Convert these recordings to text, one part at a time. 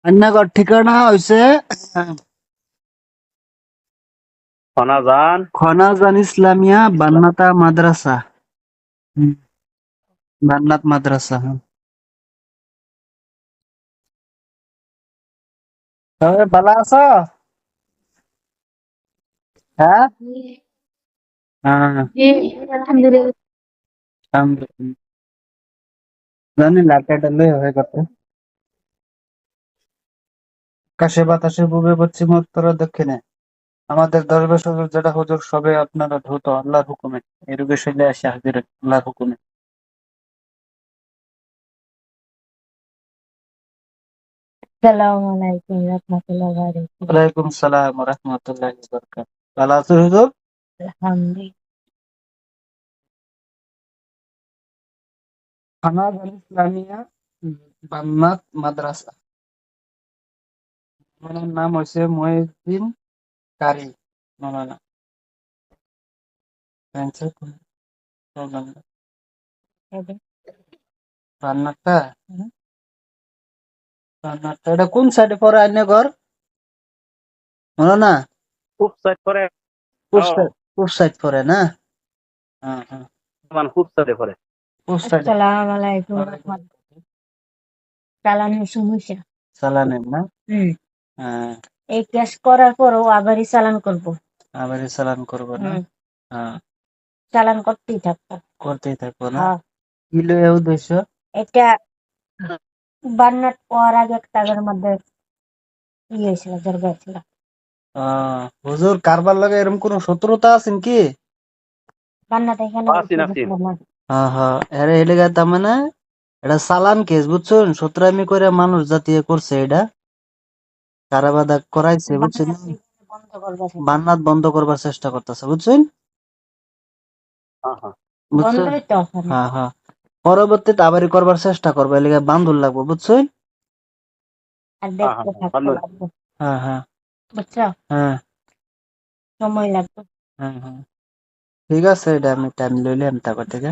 রান্নাঘর ঠিকানা হইছে খনাজান ইসলামিয়া বান্নাতা মাদ্রাসা। হুম, বান্নাত মাদ্রাসা। হ্যাঁ। তবে ভালো আছো? হ্যাঁ, হ্যাঁ, আলহামদুলিল্লাহ। আলহামদুলিল্লাহ। জানি লাটাটা লই হয়ে গেছে। আকাশে বাতাসে পূবে পশ্চিমে উত্তরে দক্ষিণে আমাদের দরবেশ হুজুর যেটা হুজুর সবে আপনারা দ্রুত আল্লাহর হুকুমে এই রোগে শৈলে আসে হাজির হন, আল্লাহর হুকুমে। আসসালামু আলাইকুম রাহমাতুল্লাহি ওয়া বারাকাতুহু। ওয়ালাইকুম সালাম ওয়া রাহমাতুল্লাহি ওয়া বারাকাতুহু। ভালো আছো হুজুর? আলহামদুলিল্লাহ। খনাজান ইসলামিয়া বান্নাত মাদ্রাসা। আমার নাম হইছে মহিউদ্দিন কারি মৌলানা। ফ্রান্সের কোন প্রবলেম নেই। রান্নাটা রান্নাটা এটা কোন সাইডে পড়ে আইনে ঘর? মৌলানা খুব সাইড করে পূব সাইড, পূব সাইড পড়ে না? হ্যাঁ হ্যাঁ, মানে খুব সাইডে করে পূব সাইডে। আসসালামু আলাইকুম রাহমাতুল্লাহ। চালানের সমস্যা। চালানেন না? হুম। হ্যাঁ, এই ক্যাশ করার পরও আবারই চালান করব। আবারই চালান করবো না? হুম। হ্যাঁ, চালান করতেই থাকবো। করতেই থাকবো না? হ্যাঁ। কি লইয়া উদ্দেশ্য? এটা বান্নাট পাওয়ার আগে টাকার মধ্যে হয়েছিল, দরকার ছিল। হুজুর কারবার লাগে এরকম কোন শত্রুতা আছেন কি? বান্নাট এখানে আছিন আছিন না। হ্যাঁ হ্যাঁ, এর এলাকা তার মানে এটা চালান কেস বুঝছেন, সত্রামি করে মানুষ জাতীয় করছে এটা, কারাবাদা করাইছে বুঝছেন, বান্নাট এখানে বন্ধ করবার ছিল। বান্নাত বন্ধ করবার চেষ্টা করতেছে বুঝছেন, হ্যাঁ হ্যাঁ বুঝছেন। বন্ধই তো ওখানে। হ্যাঁ হ্যাঁ, পরবর্তীতে আবারই করবার চেষ্টা করবো, এলাকা বান্ধব লাগবো বুঝছেন। আর হ্যাঁ হ্যাঁ দেখতে থাকতে বান্ধব লাগবে। হ্যাঁ হ্যাঁ বুঝছো? হ্যাঁ সময় লাগবে। হ্যাঁ হ্যাঁ, ঠিক আছে, এটা আমি টাইম লইলে আমি তারপর থেকে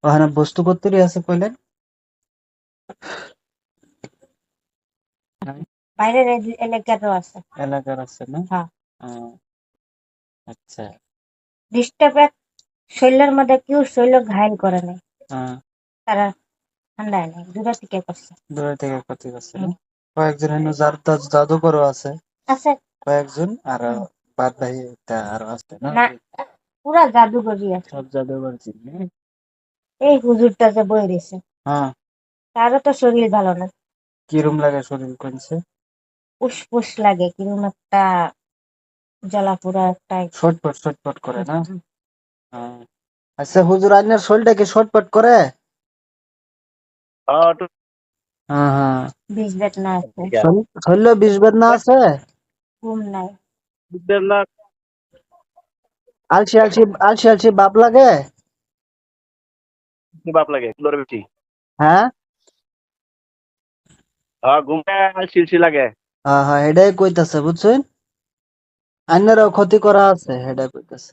ওখানে বস্তু কত্তরি আছে কইলেন। হ্যাঁ, বাইরের এলাকারও আছে। এলাকার আছে না? হ্যাঁ। আহ, আচ্ছা। ডিস্টার্ব শরীরের মধ্যে কেউ শরীর ঘায়ল করে নাই, হ্যাঁ, তারা ঠান্ডায় নাই, দূরে থেকে করছে। দূরে থেকে ক্ষতি করছে না? কয়েকজন এনে জাদুকরও আছে আছে। কয়েকজন, আর বাদ বাকি আরো আছে না? না, পুরা জাদুঘরই আছে। সব জাদুকর চিনি। এই হুজুরটা যে বই রয়েছে, হ্যাঁ, তারও তো শরীর ভালো না। কিরম লাগে শরীর কমছে? উসপুস লাগে, কিরকম একটা জ্বালা পোড়া একটা। ছটপট ছটপট করে না? হ্যাঁ। আচ্ছা হুজুর, আপনার শরীরটা কি ছটপট করে? একটু হ্যাঁ হ্যাঁ, বিষ বেদনা আছে, ঠিক আছে শরীরে বিষ বেদনা আছে? ঘুম নাই। বুঝলেন না আলসি আলসি আলসি আলসি ভাব লাগে? কি বাপ লাগে কুলোর বেশি হ্যাঁ হ্যাঁ ঘুমে শিলশি লাগে হ্যাঁ হ্যাঁ, এটাই কইতাছে বুঝছেন, আইনারও ক্ষতি করা আছে, এটাই কইতাছে।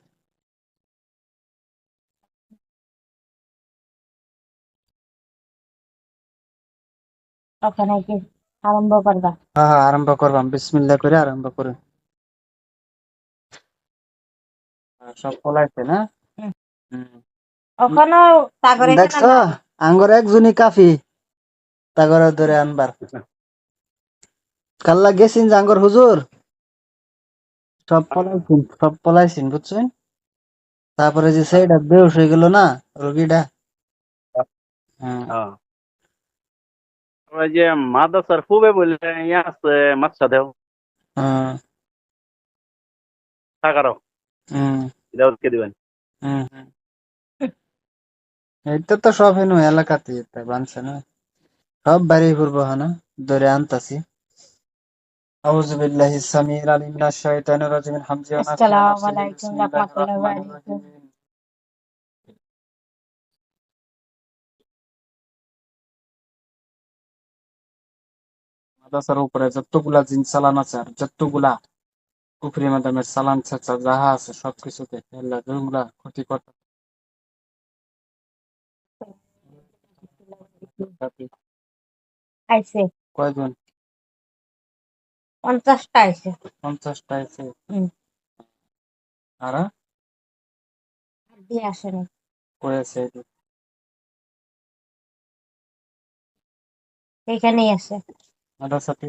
ওখানে কি আরম্ভ করবা? হ্যাঁ হ্যাঁ, আরম্ভ করবাম, বিসমিল্লাহ করে আরম্ভ করুন। সব পলাইছে না? হুম। হুম। ওখানেও সাগর এখানে দেখছো, না। আঙ্গর একজনই কাফি তাগরে ধরে আনবার। কাল্লা গেছিন যে আঙ্গর হুজুর সব পলাইছিন বুঝছেন। তারপরে যে সেইটা বেহুশ হয়ে গেল না রোগীটা। হ্যাঁ হ্যাঁ ওই যে মাদ্রাসার খুবে বললে ইয়া আছে মাচ্ছা দেও হ্যাঁ টাকারও হুম এটা ওকে দিবেন হুম হুম। এইটা তো সব হেন এলাকাতে বানছে না, সব বাড়ি ঘুরবো না, ধরে আনতাছি। আউযু বিল্লাহি সামিউল আলিম মিনাশ শাইতানির রাজিম মিন হামজি ওয়া নাফসি ওয়া আসসালামু নাফসিহি আলাইকুম বিসমিল্লাহির রাহমাতুল্লাহি ওয়া রাহমানির বারাকাতুহু। রাহিম। মাদ্রাসার উপরে যতগুলা জিন চালান আছে আর যতগুলা কুফরি মাদামের চালান চাচা যাহা আছে সবকিছুতে আল্লাহ জুমলা ক্ষতি করতে আইছে। কয়জন? 50টা আছে। 50টা আছে। হুম। আর দিয়ে আসেনি। কই আছে এটা? এখানেই আছে। মাদ্রাসাটি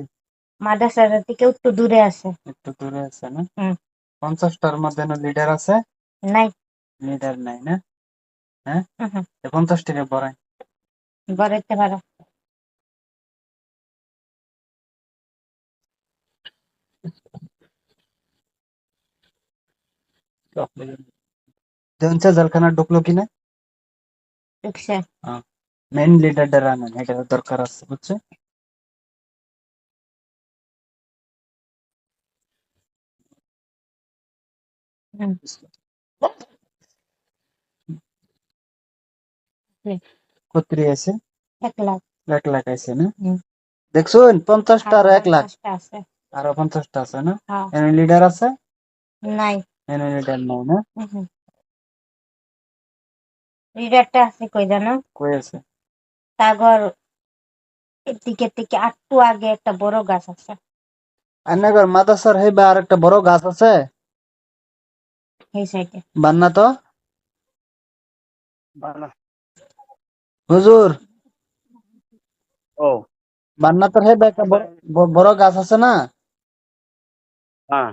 মাদ্রাসার থেকে একটু দূরে আছে। একটু দূরে আছে না? হুম। 50টার মধ্যে লিডার আছে? নাই। লিডার নাই না? হ্যাঁ, হুম। 50টাকে বড়াই। গড়াইতে পারো। দেখছে জেলখানা ঢুকলো কিনা? ঢুকছে। মেইন লিডারটা আনেন, এটা দরকার আছে, বুঝছে? হুম। কত আছে? 1 লাখ। 1 লাখ আছে না? হুম। দেখছুন 50টা আর 1 লাখ, 50টা আছে। আরো 50টা আছে না? হ্যাঁ। এনে লিডার আছে? নাই। এনে লিডার নাই না? হুম। লিডারটা আছে কই জানো? কই আছে? তাগর এদিকে থেকে একটু আগে একটা বড় গাছ আছে। আন্নাগর মাদাসার হইবা আর একটা বড় গাছ আছে? এই সাইডে। বান্না তো বানা হুজুর, ও বান্নাতের হইবা একটা বড় গাছ আছে না? হ্যাঁ,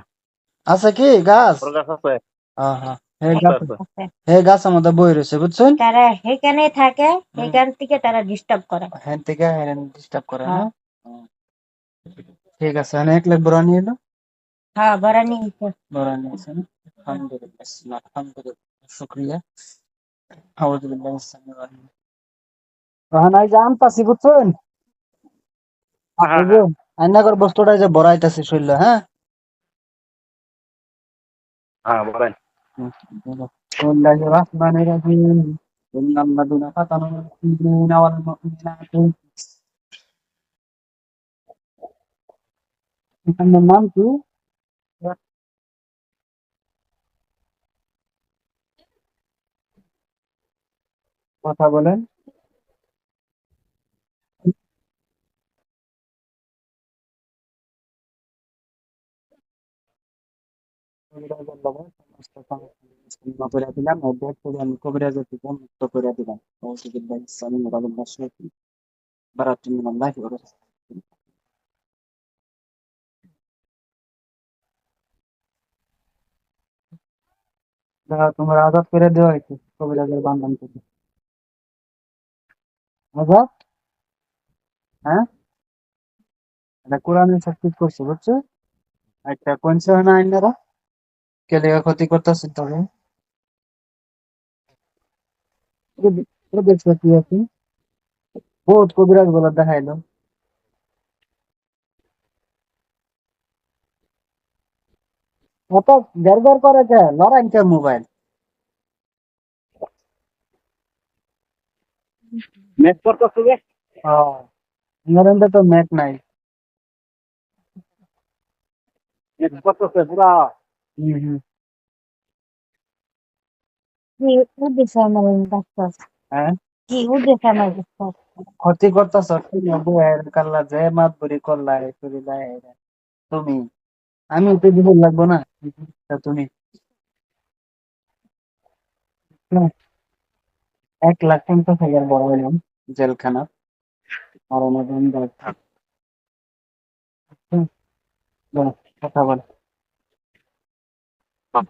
আছে কি গাছ? বড় গাছ আছে, হ্যাঁ হ্যাঁ, এই আছে গাছ, আছে। আছে। এই গাছ আমাদের বই রয়েছে, বুঝছেন? তারা সেখানে থাকে, সেখান থেকে তারা ডিস্টার্ব করে। হ্যান থেকে হ্যান ডিস্টার্ব করে না? হ্যাঁ। হুম। ঠিক আছে, এনে 1 লাখ বড় নিয়ে এলো। হ্যাঁ, বড় নিয়েছে। বড় নিয়েছে না? আলহামদুলিল্লাহ, আলহামদুলিল্লাহ, শুক্রিয়া। আউযুবিল্লাহি মিনাশ শাইতানির রাজিম। তখন এই যে আনতাছি, বুঝছেন? হ্যাঁ হ্যাঁ এই যে হ্যাঁ আইনাগর বস্তুটা যে বড়াইতাছি শৈল, হ্যাঁ? হ্যাঁ, বলেন। বিসমিল্লাহির রহমানির রহিম। ইন্নাল্লাযীনা ফাতানুল মুমিনিনা ওয়াল মুমিনাতি। এখানের নাম কি? কথা বলেন। কবিরাজের লগে সমস্ত সংস্কৃতি করে দিলাম, অভ্যাস করে আমি কবিরাজের থেকে মুক্ত করে দিলাম। আউযুবিল্লাহি সামিউল আলিম মিনাশ শাইতানির বারাতুম মিনাল্লাহি ওয়া রাসূলিহি। তোমার আজাদ করে দেওয়া হয়েছে কবিরাজের বান্ধন থেকে। আজাদ, হ্যাঁ, এটা কোরআনের শক্তি করছে, বুঝছো? একটা কোনছে না আইনারা কে লেগে ক্ষতি করতেছে তবে দেখছো কি আছে, বহুত কবিরাজ বলে দেখাইলো। অত গড় করে কে লড়াই কে মোবাইল? ম্যাচ করতেছ যে? হ্যাঁ, ইংল্যান্ডে তো ম্যাচ নাই। ম্যাচ করতেছে পুরা। হুম হুম। কি উদ্দেশ্যে আমার ডাক্তার? হ্যাঁ, কি উদ্দেশ্যে আমার ডাক্তার? ক্ষতি করতেছ কাল্লা যে মাত বুড়ি করলা করিলা তুমি, আমি তো দিব লাগবো না? তা তুমি 1,50,000 বড় হইলাম জেলখানা আর আমাদের কথা বল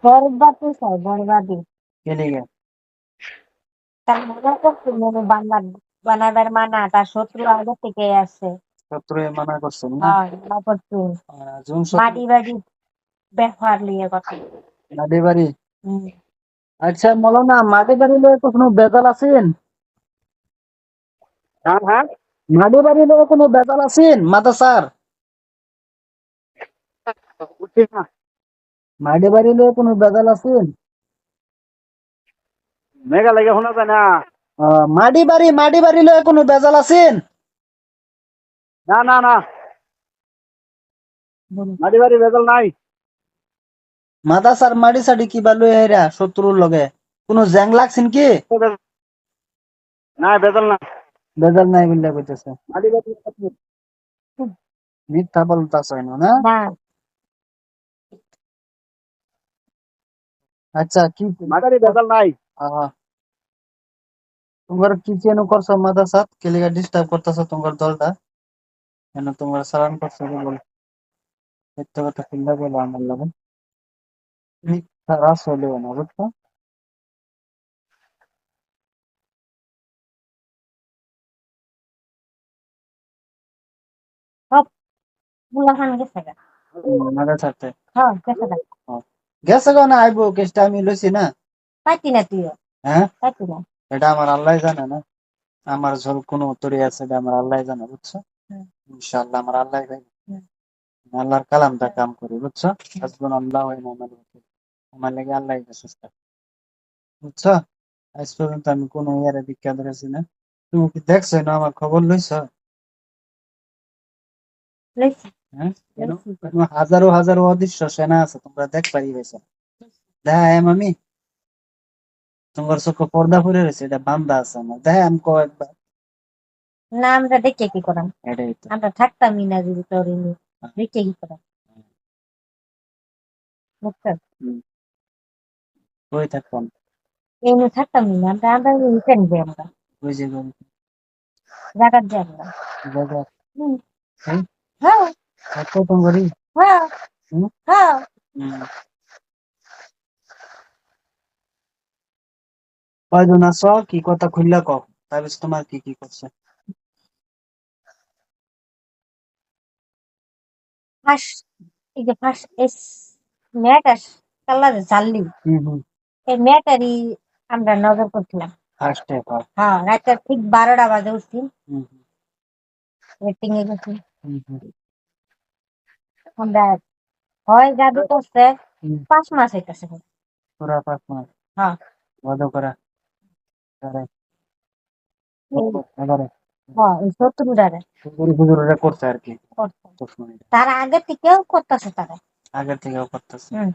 বরবাদি স্যার, বরবাদি। কে লিগে? তার মনে করছে মনে বানাবার মানা, তার শত্রু আগে থেকে আছে। শত্রু মানা করছেন না? হ্যাঁ, না করছে। জুন শত্রু মাটি বাড়ি ব্যবহার নিয়ে কথা। মাটি বাড়ি। হুম। আচ্ছা মৌলানা, মাটি বাড়ি লয়ে কোনো বেজাল আছেন? হ্যাঁ হ্যাঁ, মাটি বাড়ি লয়ে কোনো বেজাল আছেন মাদ্রাসার? বুঝছি না। মাটি বাড়ি লয়ে কোনো বেজাল আছেন? মেঘা লেগে শোনা যায় না। মাটি বাড়ি লয়ে কোনো বেজাল আছেন? না না না, বলুন। মাটি বাড়ি ভেজাল নাই। মাদ্রাসার মাটি সাটি কিবা লয়ে হেরা শত্রুর লগে কোনো জ্যাং লাগছেন কি? না ভেজাল না। বেজাল নাই বললে কইতেছে। মাটি বাড়ি মিথ্যা বলতাছো না না? না আচ্ছা কি মাদারি ভেজাল নাই। আহ, তোমার কি কেন করছো মাদ্রাসাত কে লিগা ডিস্টার্ব করতেছো তোমার দলটা কেন তোমার সালাম করছো বল মিথ্যা কথা চিন্তা বলো আমার লাগে মিথ্যা রাস হলেও না বুঝছো সব গুলাখান গেছে গা। মাদ্রাসাতে হ্যাঁ গেছে গা। গেছে গো না আইবো কেসটা আমি লইছি না পাইতি না তুইও, হ্যাঁ পাইতি না। এটা আমার আল্লাহ জানে না আমার ঝোল কোন উত্তরই আছে এটা আমার আল্লাহ জানে বুঝছো হুম, ইনশাআল্লাহ আমার আল্লাহ জানে হুম, আল্লাহর কালামটা কাম করি বুঝছো হাসবুনাল্লাহু ওয়া নি'মাল ওয়াকিল আমার লাগে আল্লাহ যথেষ্ট বুঝছো আজ পর্যন্ত আমি কোনো ইয়ারে দীক্ষা ধরেছি না তুমি কি দেখছো না আমার খবর লইছো লইছি, হ্যাঁ কেন লইছি। কেন হাজারো হাজারো অদৃশ্য সেনা আছে তোমরা দেখ পারি গেছো দেখা আমি তোমার চোখে পর্দা পড়ে রয়েছে এটা বান্দা আছে আমার দেখা আমি কয়েকবার না আমরা দেখে কি করাম, এটাই তো আমরা থাকতামই না যদি তোর দেখে কি করাম, বুঝছো? হুম, কই থাকতাম এই নিয়ে থাকতামই না, আমরা আমরা রিটার্ন যাই, আমরা ওই যে জাগাত যাই আমরা। জায়গা হুম, হ্যাঁ হ্যাঁ থাকতো তোমারই হ্যাঁ হুম হ্যাঁ। হুম। কয়জন আছো কি কথা খুললা কও তাবিজ তোমার কি কি করছে ফার্স্ট, এই যে ফার্স্ট এস মেয়েটা কাল্লা জানলি, হুম এই মেয়েটারই আমরা নজর করছিলাম। ফার্স্টে হ্যাঁ রাতে ঠিক 12টা বাজে উঠছি, হুম ওয়েটিং এ গেছি হুম আমরা। হয় জাদু করছে, হুম 5 মাস হইতেছে। পুরা 5 মাস হ্যাঁ বন্ধ করা করে এই- এবারে হ্যাঁ এই শত্রুরারে হুজুরেরা করছে আর কি করছে, 10 মিনিট তার আগে থেকেও করতেছে তারা। আগের থেকেও করতেছে হুম,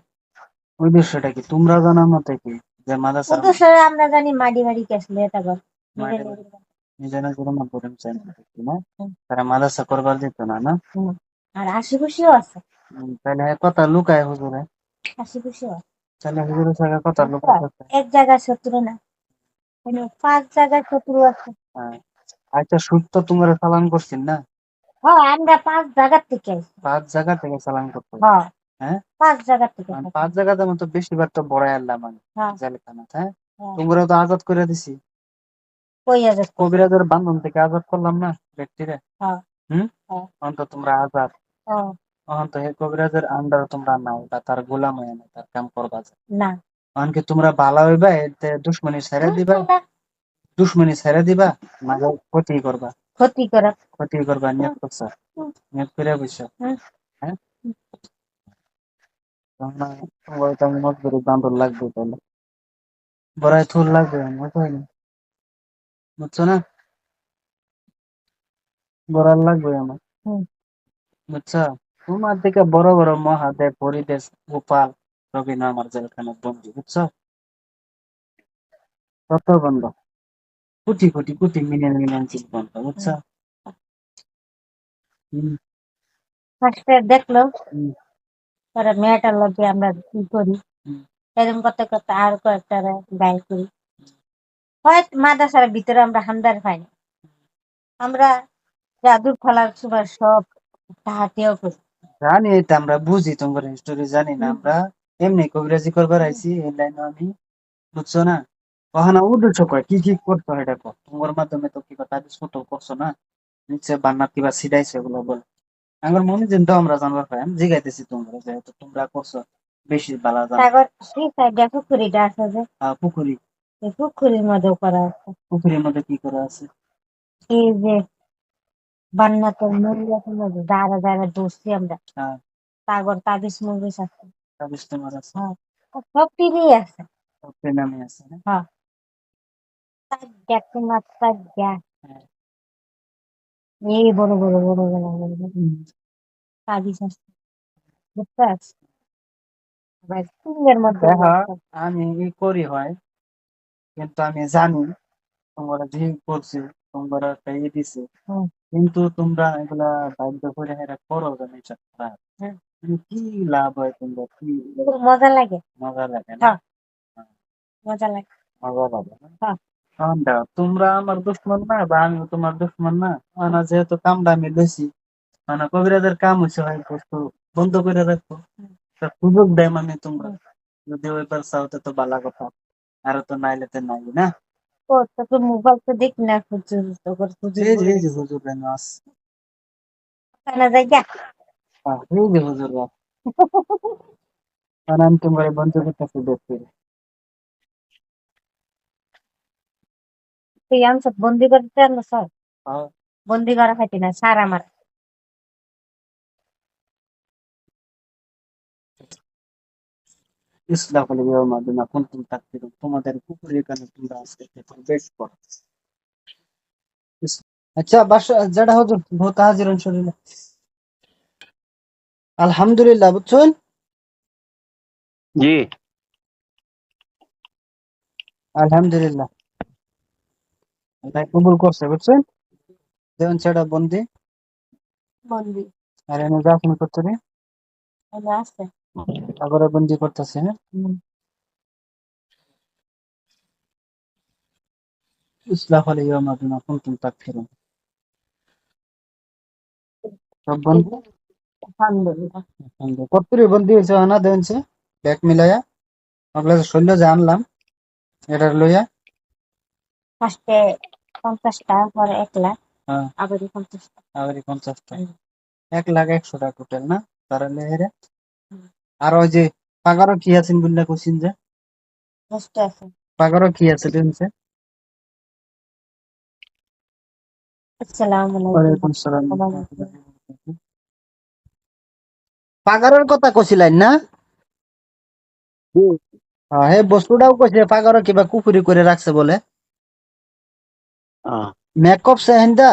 ওই বিষয়টা কি তোমরা জানার মতে কি যে মাদ্রাসার উদ্দেশ্যে আমরা জানি মাটি বাড়ি কেসলে এটা কর নিজে মাঠে নিজে। নিজে না করে পড়েন চাই হুম, না হুম, তারা মাদ্রাসা করবার দিত না না হুম। আর হাসি খুশিও আছে, তাহলে কথা লুকায় হুজুরে হাসি খুশিও আছে। তাহলে হুজুরের সঙ্গে কথা বুঝছো? লুকাইতেছে এক জায়গায় শত্রু না, মানে 5 জায়গায় শত্রু আছে। হ্যাঁ আচ্ছা সুদ তো তোমরা চালান করছেন না হ্যাঁ আমরা 5 জায়গার থেকে আইছি। 5 জায়গা থেকে চালান করতে হ্যাঁ হ্যাঁ 5 জায়গার থেকে আর থাকি। 5 জায়গাতে মতো বেশিরভাগ তো বড়াই আনলাম আমি হ্যাঁ জেলখানা হ্যাঁ হ্যাঁ। তোমরা তো আজাদ করে দিছি কই আজাদ করছে? কবিরাজের বান্ধন থেকে আজাদ করলাম না ব্যক্তিরে হ্যাঁ হুম হ্যাঁ অন্ত তোমরা আজাদ হ্যাঁ। অন্ত হে কবিরাজের আন্ডার তোমরা নাও বা তার গোলাম হয়ে না তার কাম করবা যায় না অনকে তোমরা ভালো হইবা এতে দুশ্মনী ছেড়ে দিবা না, দুশ্মনী ছেড়ে দিবা মানে ক্ষতি করবা ক্ষতি করা। ক্ষতি করবা হুম, নিয়ত করছো হুম, নিয়ত করে বসো হুম, হ্যাঁ হুম। তোমরা তোমার তো মজবুরি বান্ধব লাগবে তাহলে বড়াই থুল লাগবে বুঝছো বুঝছো না বড়াল লাগবে আমার হুম। বুঝছো তোমার দিকে বড় বড় মহাদেব হরিদেব গোপাল রবীন্দ্র আমার জেলখানে বন্দি বুঝছো কত বন্ধ crore crore crore million million cheese বন্ধ বুঝছো হম ফার্স্টে দেখলো, হম পরে মেয়েটার লগে আমরা কি করি, হম এরকম করতে করতে আর কয়েকটা গায়ে করি। হয় মাদ্রাসার ভিতরে আমরা হামদার পাই না, আমরা জাদুর খেলার সময় সব হাতিয়াও করি। জানি এটা আমরা বুঝি তোমার হিস্টোরি জানি না হুম, আমরা এমনি কবিরাজি করবার হুম। আইছি এই লাইনে আমি বুঝছো না কখনো উদ্দেশ্য কয় কি কি করছো এটা কর তোমার মাধ্যমে তো কি কথা ছোট করছো না নিচে বান্নার কিবা ছিটাইছে ওগুলো বল আমার মনে চিন্তা আমরা জানবার পাই আমি জিগাইতেছি তোমরা যেহেতু তোমরা করছো বেশি বালা জানো তারপর সেই সাইডে পুকুরিটা আছে যে, পুকুরি এই পুকুরির মধ্যেও করা আছে। পুকুরের মধ্যে কি করা আছে এই যে বান্নাতের মরিয়াতের মধ্যে যারা যারা ধরছি আমরা, হ্যাঁ তারপর তাবিজ মুভিজ আছে। তাবিজ তোমার আছে হ্যাঁ সব টিভি আছে। সব নামে আছে না হ্যাঁ তার দেখতে মাত্রা গ্যাস, হ্যাঁ এই বড় বড় বড় বড় বড় বড় তাবিজ আছে, বুঝতে পারছি। আবার সিংহের মধ্যে দেখা আছে। আমি ই করি হয় কিন্তু আমি জানি তোমরা যে করছি তোমরা একটা দিছে, হুম। কিন্তু তোমরা এগুলা বাধ্য করে হেরা করো কেন এসব খারাপ? হুম। কি লাভ হয়, তোমরা কি খুব মজা লাগে। মজা লাগে না? হ্যাঁ, মজা লাগে। মজা লাগে না? হ্যাঁ। কারণ দেখো, তোমরা আমার দুশ্মন না বা আমিও তোমার দুশ্মন না, মানে যেহেতু কামটা আমি লইছি, মানে কবিরাজের কাম হচ্ছে হয় বস্তু বন্ধ করে রাখবো, হুম। তা সুযোগ দেয় মানে তোমরা হুম। যদি ওইবার চাও তো ভালো কথা, আর তো নাইলে তো নাই না। ও তোকে মোবাইল তো দেখি না, হুজুর তোর হুজুর এই যে বলে এই যে দিছে। হুজুর রেন আস, না যাই গা। এই যে হুজুর রা, মানে আমি তোমার বন্ধ করতেছি দেখতে। তুই আনছ বন্দি করতে আনছ স্যার? হ্যাঁ, বন্দি করা খাইতি না স্যার আমার। ইসলাম হলে মাধ্যমে কুনতুম তাকফিরুন, তোমাদের কুফরির কারণে তোমরা আজকে বেশ করো। আচ্ছা, বাসা যেটা হুজুর বহুত হাজির শরীরে, আলহামদুলিল্লাহ, বুঝছেন? জি। আলহামদুলিল্লাহ, আল্লাহ কবুল করছে, বুঝছেন? যেমন সেটা বন্দি, বন্দি আর এনে যা করতে রে, এনে আছে। আগরে বন্দি করতেছে, হ্যাঁ। হুম। ইসলাম হলে মাধ্যমে কুনতুম তাকফিরুন, সব বন্ধু আলহামদুলিল্লাহ। কত্তুরি বন্দি হয়েছে না দেনছে, ব্যাগ মিলাইয়া আপনার শৈল্য যে আনলাম এটার লইয়া। ফার্স্টে 50টা, পরে 1 লাখ, হ্যাঁ, আবারই 50টা। আবারই 50টা, হুম। 1,01,000 টোটাল না? তারা লেহেরে হুম। আর ওই যে পাগারও কি আছেন বললা কোশ্চিন যে, বুঝতে আছে। পাগারও কি আছে দেনছে? আসসালামু আলাইকুম। ওয়ালাইকুম সালাম। আসসালামু আলাইকুম। পাগারের কথা কছিলেন না? হ্যাঁ, হে বস্তুটাও কইছে পাগারও কিবা কুফুরি করে রাখছে বলে, আহ, মেকআপ সেহেন্দা।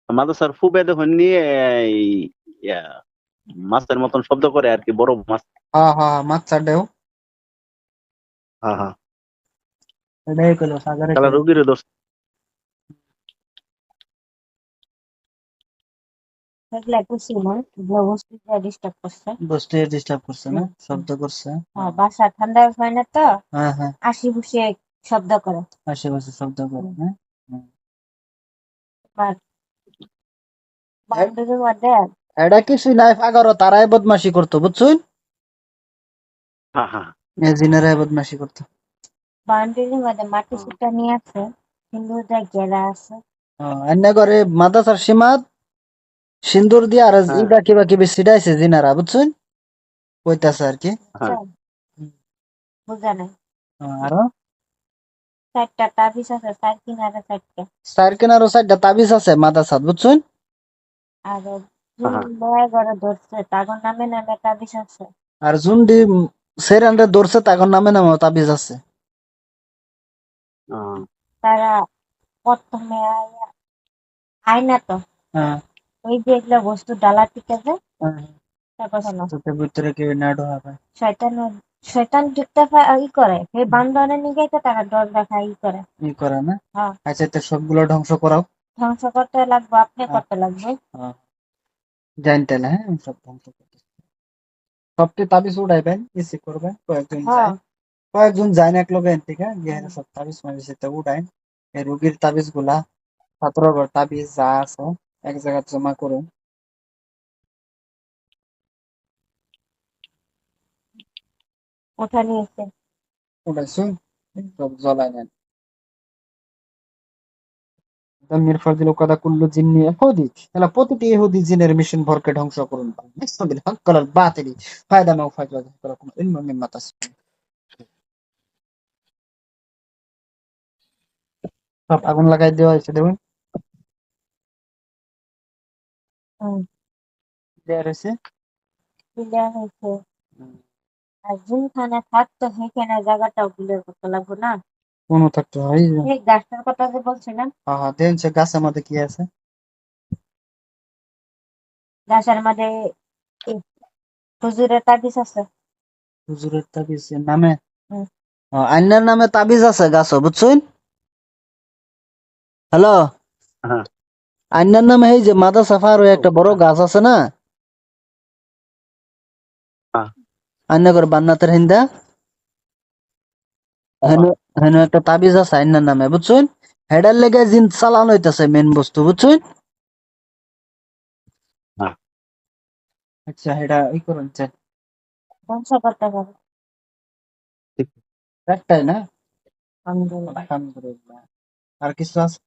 মাদ্রাসার ফুবেদে হননি এই ইয়া, মাছের মতন শব্দ করে আর কি, বড় মাছ। হ্যাঁ হ্যাঁ, মাছ দেও, হ্যাঁ হ্যাঁ, এটাই কইলো সাগরে তাহলে কিবা রুগীর দোষ। এগুলা খুশি না, এগুলা বস্তিতে ডিস্টার্ব করছে। বস্তু ডিস্টার্ব করছে না, হুম। হুম। শব্দ করছে। হ্যাঁ, বাসা ঠান্ডা হয় না তো, হ্যাঁ হ্যাঁ, আশি বুসে শব্দ করে। আশেপাশে শব্দ করে, হুম। হ্যাঁ। হুম। আর এ- বান্ধবীর মধ্যে এটা কিছুই নাই, পাগারও তারাই বদমাশি করতো, বুঝছুন? হ্যাঁ হ্যাঁ এ জিনেরাই বদমাশি করতো। বাউন্ডারির মধ্যে মাটি হ্যাঁ সুটা নিয়ে আছে, সিন্দুর ঘেরা আছে। এনে করে মাদ্রাসার সীমাত সিন্দুর দিয়ে আর হ্যাঁ ইটা কিবা কিবি ছিটাইছে জিনারা, বুঝছুন? কইতাছে আর কি। হ্যাঁ। বুঝছেন? বুঝা নাই। আরো 4টা তাবিজ আছে, 4 কিনারে 4টা। চার কিনারও চারটা তাবিজ আছে মাদ্রাসাত, বুঝছুন? আর হ্যাঁ জুন হ্যাঁ। লয় করে ধরছে, তাগর নামে নামে তাবিজ আছে। আর জুন্ডি সেরান্ডে ধরছে তাখন নামে নামে তাবিজ আছে। আহ, তারা প্রথমে আয়না তো, হ্যাঁ ওই যে এগুলো বস্তু ডালা টিকে যায়, হ্যাঁ, তারপর হলো চোখের ভিতরে কেউ না ঢোকাবে, শয়তান। শয়তান যুক্ত ই করে, এই বান্ধবনে নিয়ে যাইতে তারা ডর দেখা ই করে। ই করে না। হ্যাঁ, আচ্ছা, তো সবগুলো ধ্বংস করাও। ধ্বংস করতে লাগবে, আপনি হ্যাঁ করতে লাগবে। হ্যাঁ, জানতে না, হ্যাঁ, আমি সব ধ্বংস করতে সবটি তাবিজ উড়াইবেন, ইসি করবেন, হ্যাঁ। কয়েকজন যায় না, এক লোক এন থেকে গিয়ে সব তাবিজ মাবিজ এটা উড়াইন, এই রুগীর তাবিজ গুলা, ছাত্রঘর তাবিজ যা আছে এক জায়গায় জমা করুন, ওঠা নিয়েছে। উড়াইছুন, সব জ্বলাই নেন। মিরফার দিল কথা কুল্লু জিন্নি ইহুদি, এলা প্রতিটি ইহুদি জিনের মিশন ভরকে ধ্বংস করুন। বিসমিল হক কলাল বাতিলি ফায়দা মাও ফায়দা করাকুম ইলমু মিম্মা তাসমাউন। সব আগুন লাগাই দেওয়া হয়েছে, দেখুন হুম। দেওয়া রয়েছে। ক্লিয়ার হয়েছে। আর যেখানে থাকতো সেখানে জায়গাটাও ক্লিয়ার করতে লাগবে না? কোনো থাকতে হয়। এই গাছটার কথা যে বলছিলাম, হ্যাঁ হ্যাঁ, দেখুন সে গাছের মধ্যে কি আছে। গাছের মধ্যে এই হুজুরের তাবিজ আছে। হুজুরের তাবিজ এর নামে, হুম। আইনার নামে তাবিজ আছে গাছ, বুঝছেন? হ্যালো, হ্যাঁ আইনার নামে এই যে মাদা সাফার ওই একটা বড় গাছ আছে না, হ্যাঁ আইনা করে বান্নাতের হিন্দা, হেন হেন একটা তাবিজ আছে আইনার নামে, বুঝছেন? হেডার লেগে জিন চালান হইতাছে মেন বস্তু, বুঝছেন? হ্যাঁ আচ্ছা এটা ই করুন চেক। ধ্বংস করতে পারে। ঠিক একটাই না? আলহামদুলিল্লাহ। আলহামদুলিল্লাহ। আর কিছু আছে?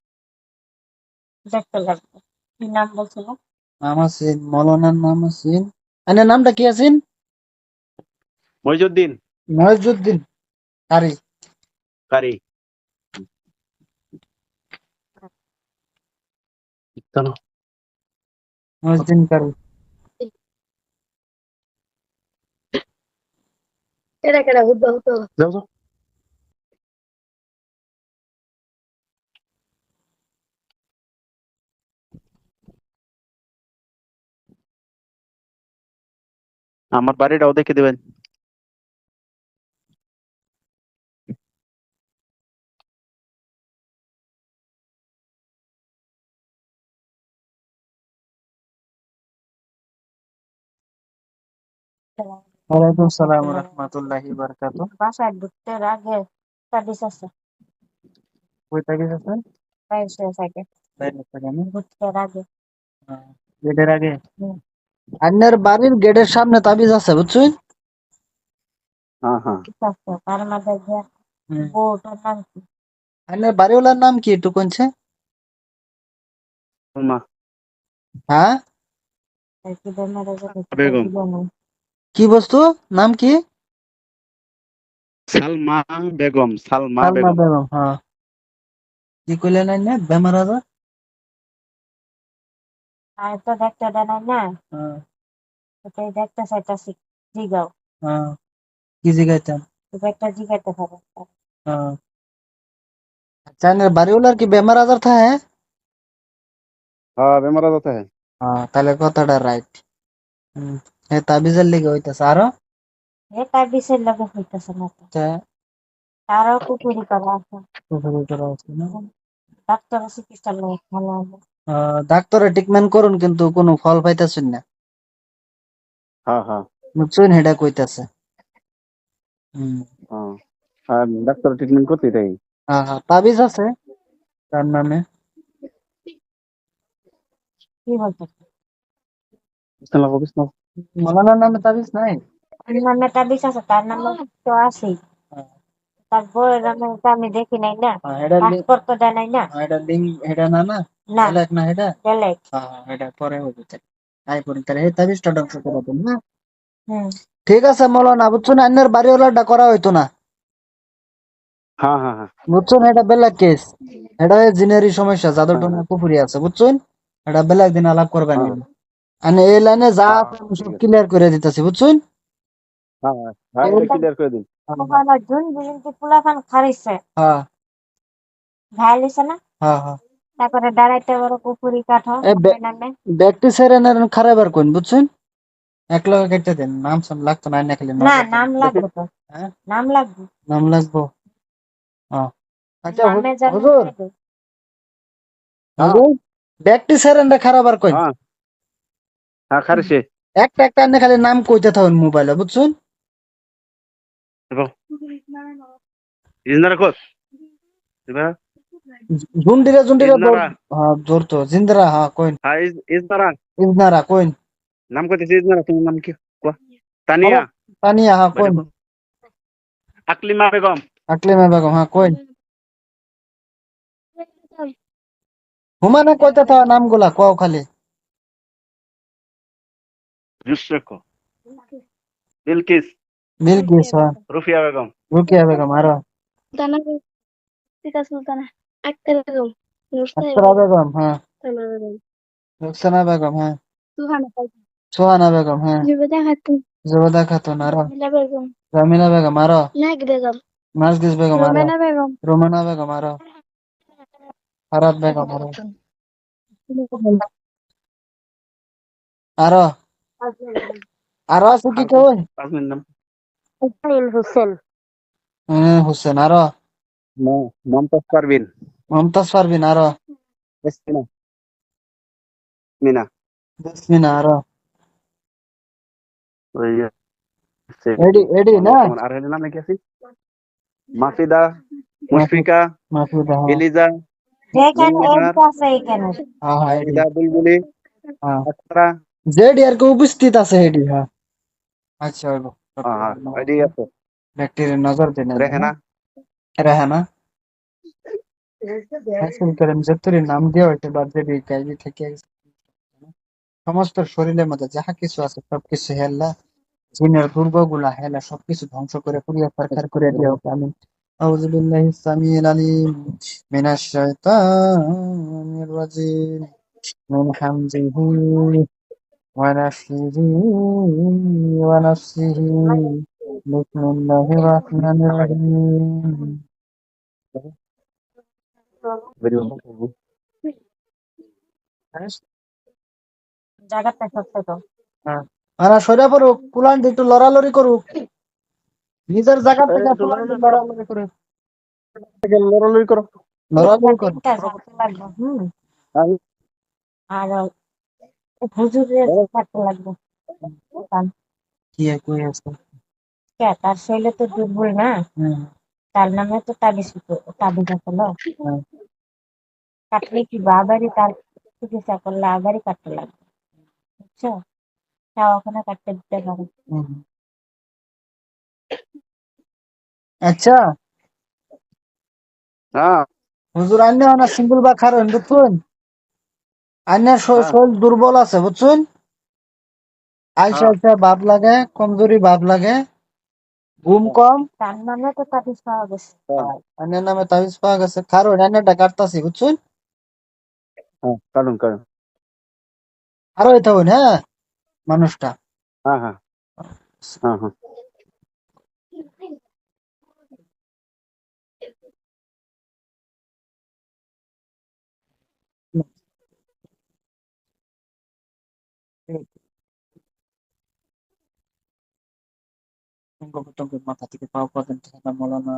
দেখতে লাগবে। কি নাম বলছিল? নাম আছেন, মৌলানার নাম আছেন। আইনার নামটা কি আছেন? মইজুদ্দিন মহিজুদ্দিন কারি। কারি কেন মহিউদ্দিন কারি। কেডা কেডা হুদ্দা হুদ্দা। যাও যাও আমার বাড়িটাও দেখে দিবেন। ওয়ালাইকুম সালাম ওয়া রাহমাতুল্লাহি ওয়া বারাকাতুহু। বাসায় ঢুকতে আগে তাবিজ আছে। কই থেকে গেছেন? বাইরে থেকে। বাইরে থেকে না? ঢুকতে আগে। গেটের আগে? হুম। আইনার বাড়ির গেটের সামনে তাবিজ আছে, বুঝছেন? হ্যাঁ হ্যাঁ ঠিক আছে। তার মধ্যে গিয়ে হুম। বউটার নাম কি? আইনার বাড়িওয়ালার নাম কি একটু কোনছে? মা হ্যাঁ, কি বেমারে যাবে বেগম কি বস্তু, নাম কি? সালমা বেগম সালমা সালমা বেগম বেগম, হ্যাঁ। কি কইলেন আইনা বেমার আজার? আর তো দেখতে দেয় না। হ্যাঁ, ওটাই দেখতে চাইতাছি। জিগাও। হ্যাঁ। কি জিগাইতেন? তুমি একটা জিগাইতে পারো। হ্যাঁ। আচ্ছা, আইনার বাড়িওয়ালার কি বেমার আজার থাকে? হ্যাঁ বেমারা যাতে হ্যাঁ হ্যাঁ, তাহলে কথাটা রাইট। হ্যাঁ, তাবিজের লিগে হইতাছে আরো। এটা বিষের লগে হইতেছে না তো। আচ্ছা, তারাও কুকুরি করা আছে। পুকুরে করা আছে না? ডাক্তার চিকিৎসা লগে ভালো হবে। ডাক্তারে ট্রিটমেন্ট করুন কিন্তু কোনো ফল পাইতাছেন না, হ্যাঁ হ্যাঁ বুঝছেন? হেডা কইতাছে। হুম। হ্যাঁ আর ডাক্তার ট্রিটমেন্ট করতে তাই হ্যাঁ, হ্যাঁ, তাবিজ আছে তার নামে। কি বলতেছে? বিসমিল্লাহ বিসমিল্লাহ মৌলানার নামে তাবিজ নাই? তার নামে একটা বিষ আছে, তার নামে তো আছেই। হ্যাঁ, তার বউয়ের নামে তো আমি দেখি নাই না। হ্যাঁ, হেডা পাসপোর্ট তো দেয় নাই না। হেডা লিঙ্ক হেডা না না না, এলাক না হেডা। বেলেগ। হ্যাঁ, হ্যাঁ, হেডা পরে হবে তাহলে। আই পড়ুন তাহলে এই তাবিজটা ধ্বংস করে দেন না। হুম। ঠিক আছে মৌলানা, বুঝছেন? আন্নের বাড়িওয়ালাটা করা হইতো না, হ্যাঁ হ্যাঁ হ্যাঁ বুঝছেন? এটা বেলেগ কেস। এটা জিনেরই সমস্যা, জাদুর হ্যাঁ টোনা পুকুরি আছে, বুঝছেন? এটা বেলেগ দিন আলাপ করবেন। হ্যাঁ আমি এই লাইনে যা হ্যাঁ আছে আমি ঠিক সব আছে ক্লিয়ার করে দিতেছি, বুঝছেন? হ্যাঁ হ্যাঁ এটা ক্লিয়ার করে দিন ওখানে জুন বুঝিন কি পোলাপান খারিছে। হ্যাঁ, ঘায়াল হইছে না? হ্যাঁ, হ্যাঁ। তারপরে দাঁড়াইতে বড় পুকুরি কাঠো এই নামে নামে। ব্যক্তি সেরেনের খারাপ কোন, বুঝছেন? এক লগে কেটে দেন, নাম সাম লাগতো না, না খালি না, নজর দেন। নাম লাগবে তো। হ্যাঁ, নাম লাগবে। নাম লাগবো। হ্যাঁ। আচ্ছা নামে জানি হুজুর, লাগবে। হ্যাঁ হুজুর, ব্যক্তি সেরেনটা খারাপ কোন। হ্যাঁ হ্যাঁ খারিছে একটা একটা আনে খালি নাম কইতে থাকুন মোবাইলে, বুঝছেন? ইজনারা কোস এবার জুন্ডিরা জুন্ডিরা ইজনারা হ্যাঁ ধরতো জিন্দারা, হ্যাঁ কইন। হ্যাঁ ইজনারা ইজনারা কইন। নাম কইতেছে ইজনারা তোমার নাম কি কোয়া তানিয়া তানিয়া, হ্যাঁ বাইরে কইন। কোন আকলিমা বেগম আকলিমা বেগম, হ্যাঁ কইন। হুমানে কইতে থাকা নামগুলা কও খালি। ইউসুফ বিলকিস বিলকিস, হ্যাঁ। রুফিয়া বেগম রুকিয়া বেগম, আরো সুলতানা, টিকা সুলতানা, আক্তার বেগম, নুসরাত আক্তারা বেগম, বেগম, হ্যাঁ। সালমা বেগম, রুকসানা বেগম, হ্যাঁ। সুহানা বেগম, সোহানা বেগম, হ্যাঁ। জুবেদা খাতুন, জুবেদা খাতুন, আরো জামিলা বেগম, জামিলা বেগম, আরো নাগ বেগম, নার্গিস বেগম, আরো রোমেনা বেগম, রোমানা বেগম, আরো আরাত বেগম, আরো খাতুন, আরো আরো আছে কি আর কই? পাঁচমিন নাম ইসমাইল হোসেন, হোসেন, আরো মমতাজ পারভিন মমতাজ পারভিন, আরো মিনা মিনা জেসমিনা আর ওই এডি এডি না বর্তমান আর এর নামে কি আছে মাফিদা মুশফিকা মাসুদা হ্যাঁ এলিজা যেখানে জুলনাহার এডটা আছে এখানে হ্যাঁ হ্যাঁ এডি হামিদা বুলবুলি হ্যাঁ আখতারা জেডি আর কে উপস্থিত আছে এডি হ্যাঁ আচ্ছা হইব হ্যাঁ হ্যাঁ এডি আছে ব্যাকটেরিয়া নজর দেন রেহেনা রেহানা হাসিল করেন যতরি নাম দিয়ে হইতে বাদ দেবি কাজে থেকে সমস্ত শরীরের মধ্যে যাহা কিছু আছে সবকিছু হেল্লা জিনের দুর্গগুলা হেলা সবকিছু ধ্বংস করে পুড়িয়ে ছারখার করে দিও আমিন আউযু বিল্লাহি সামিউল আলিম মিনাশ শাইতানির রাজিম মিন হামজিহি ওয়া নাফসিহি ওয়া নাফসিহি বিসমিল্লাহির রাহমানির রাহিম জায়গাটা সত্য তো আনা সরে পড়ুক কুলান একটু লড়ালড়ি করুক নিজের জায়গা থেকে একটু কুলান লড়ালড়ি লড়ালড়ি করুক লড়ালড়ি করো লড়ালড়ি করুক তিনটা ঝাড়তে লাগবে আমি- আর হুজুরের ঝাড়তে লাগবে কারণ কি কই আছে তার শরীরে তো দুর্বল না হুম তার নামে তো তাবিজ আসলো হুম কাটলে কি আবারই তার চিকিৎসা করলে আবারই কাটতে লাগবে বুঝছো তাও ওখানে কাটতে দিতে পারে হুম। আচ্ছা হ্যাঁ হুজুর আন্য না সিঙ্গুল বা খারণ বুঝছেন আন্যার হ্যাঁ শরীর দুর্বল আছে বুঝছেন আইসা হ্যাঁ আইসা ভাব লাগে কমজোরি ভাব লাগে ঘুম কম তার নামে তো তাবিজ পাওয়া গেছে হ্যাঁ আন্যার নামে তাবিজ পাওয়া গেছে খারণ আন্যারটা কাটতাছি বুঝছেন হ্যাঁ কারণ কারণ আরো এটা হইন হ্যাঁ মানুষটা হ্যাঁ হ্যাঁ হ্যাঁ হ্যাঁ মাথা থেকে পাও পর্যন্ত মৌলানা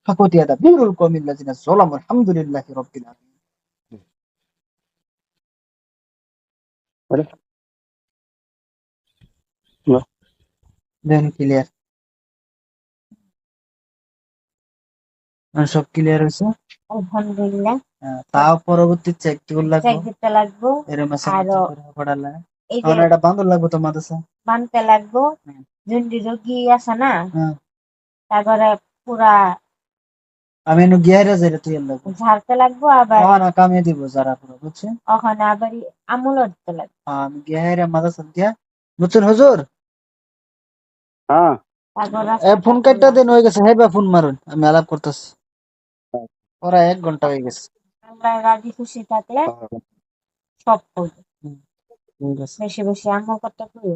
فقط يدبر القوم الذين ظلموا الحمد لله رب العالمين দেন ক্লিয়ার সব ক্লিয়ার হয়েছে আলহামদুলিল্লাহ তাও পরবর্তী চেক টুল চেক লাগবো দিতে লাগবো এরম আছে আরো পড়ালে এই যে কারণ এটা বান্ধব লাগবো তো মাদ্রাসা বানতে লাগবো হুম। জুন্ডি রোগী আছে না হ্যাঁ তারপরে পুরা আমি এনে গিয়ারে যাই তুই লাগবো ঝাড়তে লাগবো আবার না কামিয়ে দিব যারা পুরো বুঝছেন ওখানে আবার আমুলও দিতে লাগবে আমি গিয়ারে মাদ্রাসা দিয়া বুঝছেন হুজুর হ্যাঁ তারপর ফোন কাটটা দেন হয়ে গেছে হেবা ফোন মারুন আমি আলাপ করতেছি ওরা 1 ঘন্টা হয়ে গেছে আমরা রাজি খুশি থাকলে সব করবো ঠিক আছে বেশি বেশি আমল করতে করি